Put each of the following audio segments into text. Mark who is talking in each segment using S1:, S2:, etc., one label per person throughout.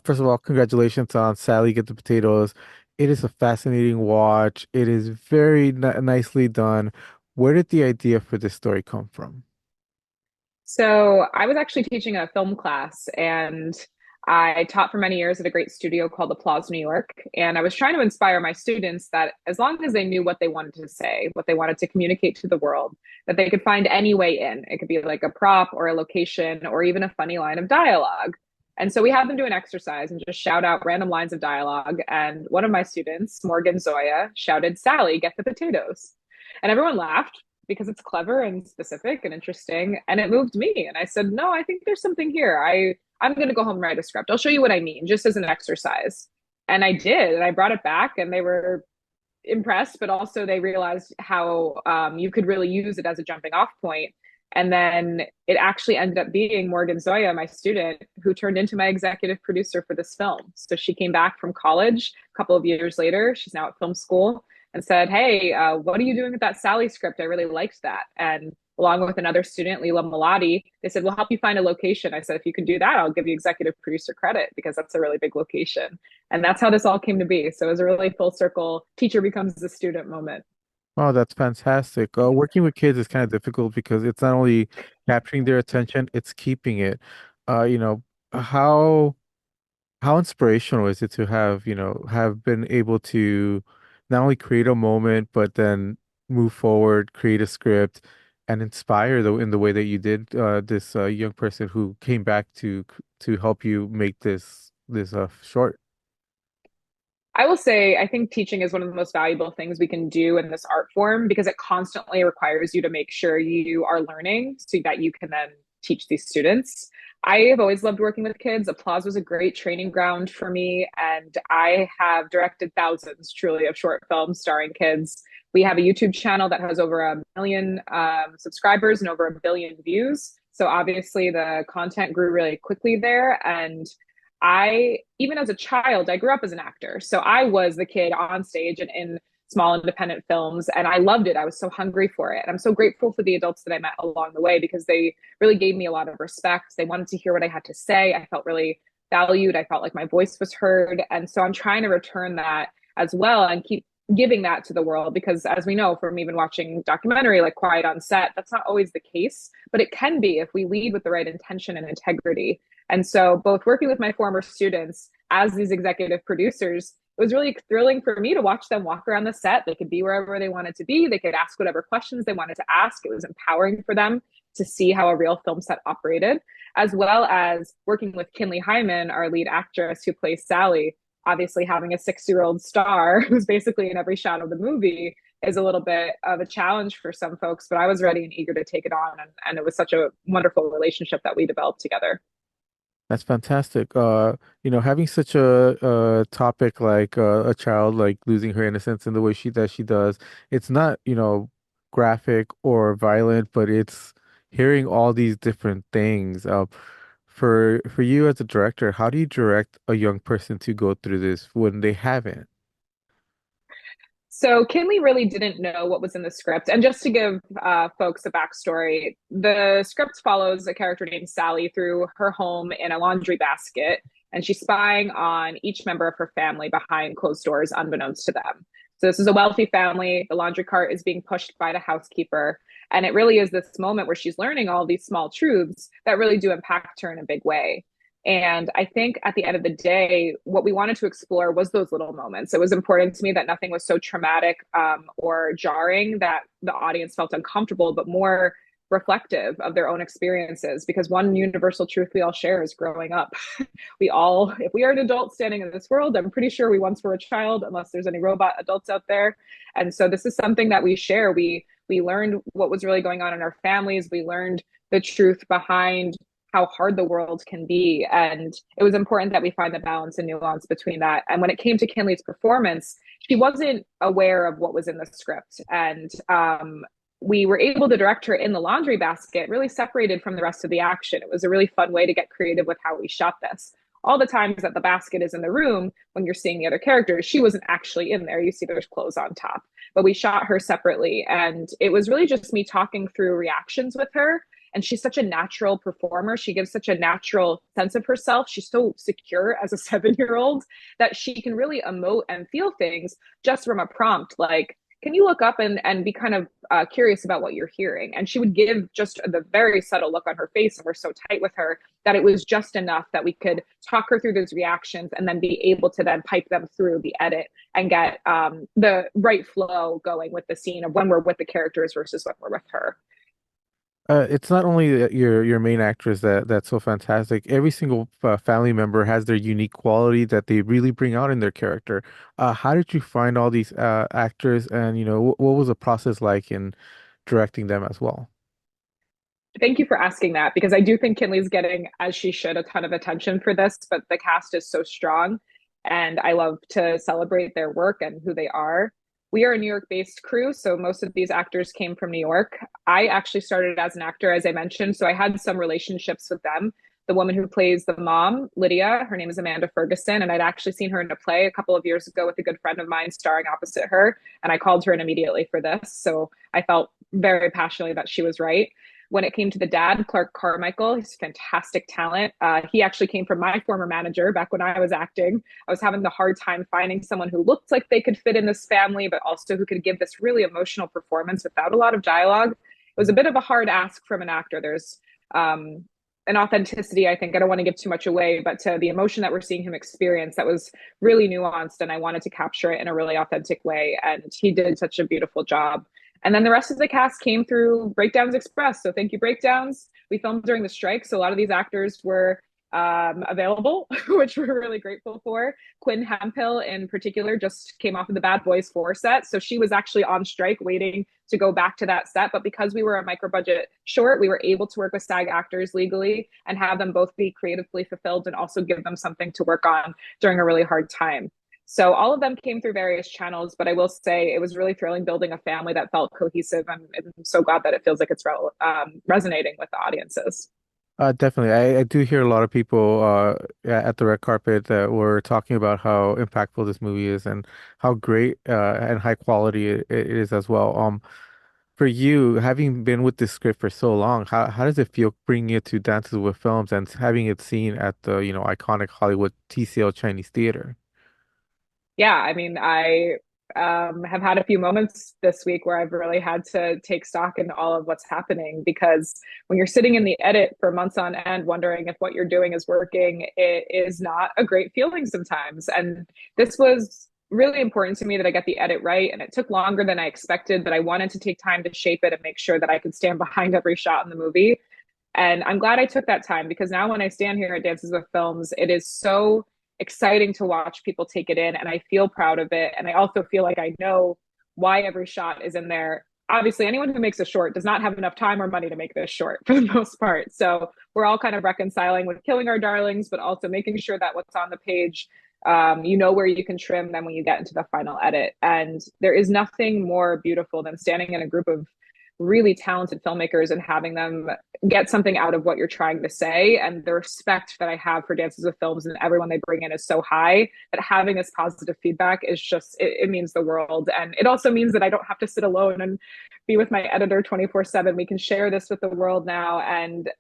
S1: First of all, congratulations on Sally Get the Potatoes. It is a fascinating watch. It is very nicely done. Where did the idea for this story come from?
S2: So I was actually teaching a film class and I taught for many years at a great studio called Applause New York. And I was trying to inspire my students that as long as they knew what they wanted to say, what they wanted to communicate to the world, that they could find any way in. It could be like a prop or a location or even a funny line of dialogue. And so we had them do an exercise and just shout out random lines of dialogue. And one of my students, Morgan Zoya, shouted, "Sally, get the potatoes." And everyone laughed because it's clever and specific and interesting. And it moved me. And I said, no, I think there's something here. I'm going to go home and write a script. I'll show you what I mean, just as an exercise. And I did. And I brought it back and they were impressed, but also they realized how you could really use it as a jumping off point. And then it actually ended up being Morgan Zoya, my student, who turned into my executive producer for this film. So she came back from college a couple of years later. She's now at film school and said, "Hey, what are you doing with that Sally script? I really liked that." And along with another student, Leela Malati, they said, "We'll help you find a location." I said, "If you can do that, I'll give you executive producer credit because that's a really big location." And that's how this all came to be. So it was a really full circle teacher becomes a student moment.
S1: Oh, that's fantastic. Working with kids is kind of difficult because it's not only capturing their attention, it's keeping it. Uh, you know, how how inspirational is it to have been able to not only create a moment, but then move forward, create a script, and inspire in the way that you did this young person who came back to help you make this short.
S2: I will say, I think teaching is one of the most valuable things we can do in this art form because it constantly requires you to make sure you are learning so that you can then teach these students. I have always loved working with kids. Applause was a great training ground for me, and I have directed thousands truly of short films starring kids. We have a YouTube channel that has over 1 million subscribers and over 1 billion views. So obviously the content grew really quickly there. And even as a child, I grew up as an actor. So I was the kid on stage and in small independent films, and I loved it. I was so hungry for it. And I'm so grateful for the adults that I met along the way because they really gave me a lot of respect. They wanted to hear what I had to say. I felt really valued. I felt like my voice was heard. And so I'm trying to return that as well and keep giving that to the world because as we know from even watching documentary like Quiet on Set, that's not always the case, but it can be if we lead with the right intention and integrity. And so, both working with my former students as these executive producers, it was really thrilling for me to watch them walk around the set. They could be wherever they wanted to be, they could ask whatever questions they wanted to ask. It was empowering for them to see how a real film set operated, as well as working with Kinley Hyman, our lead actress who plays Sally. Obviously, having a 6-year-old star who's basically in every shot of the movie is a little bit of a challenge for some folks, but I was ready and eager to take it on. And it was such a wonderful relationship that we developed together.
S1: That's fantastic. Having such a topic like a child like losing her innocence in the way she does, it's not, graphic or violent, but it's hearing all these different things. For you as a director, how do you direct a young person to go through this when they haven't?
S2: So Kinley really didn't know what was in the script. And just to give folks a backstory, the script follows a character named Sally through her home in a laundry basket, and she's spying on each member of her family behind closed doors, unbeknownst to them. So this is a wealthy family. The laundry cart is being pushed by the housekeeper. And it really is this moment where she's learning all these small truths that really do impact her in a big way. And I think at the end of the day, what we wanted to explore was those little moments. It was important to me that nothing was so traumatic or jarring that the audience felt uncomfortable, but more reflective of their own experiences. Because one universal truth we all share is growing up. We all, if we are an adult standing in this world, I'm pretty sure we once were a child, unless there's any robot adults out there. And so this is something that we share. We learned what was really going on in our families. We learned the truth behind how hard the world can be. And it was important that we find the balance and nuance between that. And when it came to Kinley's performance, she wasn't aware of what was in the script. And we were able to direct her in the laundry basket, really separated from the rest of the action. It was a really fun way to get creative with how we shot this. All the times that the basket is in the room, when you're seeing the other characters, she wasn't actually in there. You see there's clothes on top, but we shot her separately. And it was really just me talking through reactions with her And she's such a natural performer. She gives such a natural sense of herself. She's so secure as a 7-year old that she can really emote and feel things just from a prompt like, can you look up and be kind of curious about what you're hearing? And she would give just the very subtle look on her face, and we're so tight with her that it was just enough that we could talk her through those reactions and then be able to then pipe them through the edit and get the right flow going with the scene of when we're with the characters versus when we're with her.
S1: It's not only your main actress that's so fantastic. Every single family member has their unique quality that they really bring out in their character. How did you find all these actors, and what was the process like in directing them as well?
S2: Thank you for asking that because I do think Kinley's getting, as she should, a ton of attention for this, but the cast is so strong and I love to celebrate their work and who they are. We are a New York based crew, so most of these actors came from New York. I actually started as an actor, as I mentioned, so I had some relationships with them. The woman who plays the mom, Lydia, her name is Amanda Ferguson, and I'd actually seen her in a play a couple of years ago with a good friend of mine starring opposite her, and I called her in immediately for this. So I felt very passionately that she was right. When it came to the dad, Clark Carmichael, he's fantastic talent. He actually came from my former manager back when I was acting. I was having the hard time finding someone who looked like they could fit in this family, but also who could give this really emotional performance without a lot of dialogue. It was a bit of a hard ask from an actor. There's an authenticity, I think. I don't want to give too much away, but to the emotion that we're seeing him experience, that was really nuanced, and I wanted to capture it in a really authentic way. And he did such a beautiful job. And then the rest of the cast came through Breakdowns Express. So thank you, Breakdowns. We filmed during the strike, so a lot of these actors were available, which we're really grateful for. Quinn Hemphill, in particular, just came off of the Bad Boys 4 set. So she was actually on strike waiting to go back to that set. But because we were a micro budget short, we were able to work with SAG actors legally and have them both be creatively fulfilled and also give them something to work on during a really hard time. So all of them came through various channels, but I will say it was really thrilling building a family that felt cohesive. And I'm so glad that it feels like it's resonating with the audiences.
S1: Definitely. I do hear a lot of people at the red carpet that were talking about how impactful this movie is and how great and high quality it is as well. For you, having been with this script for so long, how does it feel bringing it to Dances with Films and having it seen at the, iconic Hollywood TCL Chinese Theater?
S2: Yeah, I mean, I have had a few moments this week where I've really had to take stock in all of what's happening because when you're sitting in the edit for months on end, wondering if what you're doing is working, it is not a great feeling sometimes. And this was really important to me that I get the edit right. And it took longer than I expected, but I wanted to take time to shape it and make sure that I could stand behind every shot in the movie. And I'm glad I took that time because now when I stand here at Dances with Films, it is so exciting to watch people take it in and I feel proud of it. And I also feel like I know why every shot is in there. Obviously, anyone who makes a short does not have enough time or money to make this short for the most part. So we're all kind of reconciling with killing our darlings, but also making sure that what's on the page, you know where you can trim them when you get into the final edit. And there is nothing more beautiful than standing in a group of really talented filmmakers and having them get something out of what you're trying to say. And the respect that I have for Dances with Films and everyone they bring in is so high that having this positive feedback is just, it means the world. And it also means that I don't have to sit alone and be with my editor 24/7. We can share this with the world now. And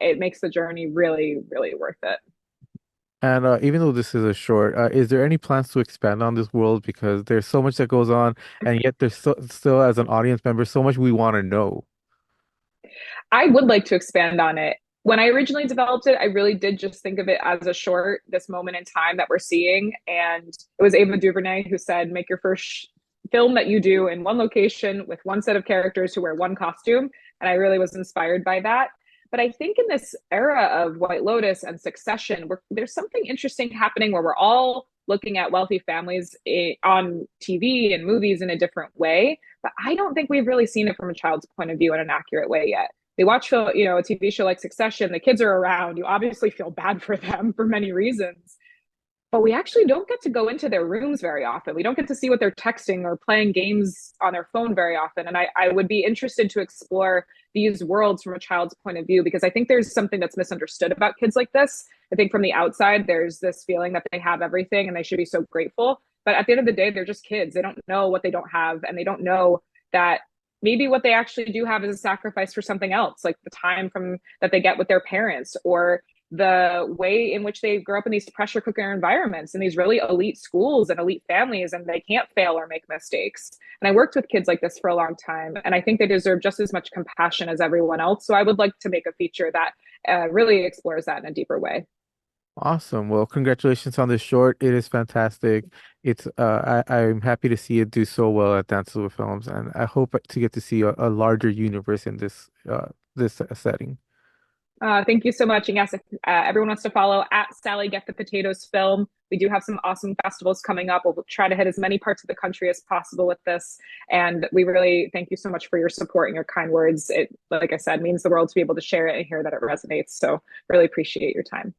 S2: it makes the journey really, really worth it.
S1: And even though this is a short, is there any plans to expand on this world? Because there's so much that goes on, and yet there's still, as an audience member, so much we want to know.
S2: I would like to expand on it. When I originally developed it, I really did just think of it as a short, this moment in time that we're seeing. And it was Ava DuVernay who said, make your first film that you do in one location with one set of characters who wear one costume. And I really was inspired by that. But I think in this era of White Lotus and Succession, there's something interesting happening where we're all looking at wealthy families on TV and movies in a different way. But I don't think we've really seen it from a child's point of view in an accurate way yet. They watch, a TV show like Succession, the kids are around. You obviously feel bad for them for many reasons, but we actually don't get to go into their rooms very often. We don't get to see what they're texting or playing games on their phone very often. And I would be interested to explore these worlds from a child's point of view because I think there's something that's misunderstood about kids like this. I think from the outside, there's this feeling that they have everything and they should be so grateful. But at the end of the day, they're just kids. They don't know what they don't have, and they don't know that maybe what they actually do have is a sacrifice for something else, like the time from that they get with their parents, or the way in which they grow up in these pressure cooker environments and these really elite schools and elite families, and they can't fail or make mistakes. And I worked with kids like this for a long time, and I think they deserve just as much compassion as everyone else. So I would like to make a feature that really explores that in a deeper way.
S1: Awesome. Well, congratulations on this short. It is fantastic. I'm happy to see it do so well at Dances with Films, and I hope to get to see a larger universe in this setting.
S2: Thank you so much. And yes, if everyone wants to follow at Sally Get the Potatoes Film, we do have some awesome festivals coming up. We'll try to hit as many parts of the country as possible with this. And we really thank you so much for your support and your kind words. It, like I said, means the world to be able to share it and hear that it resonates. So really appreciate your time.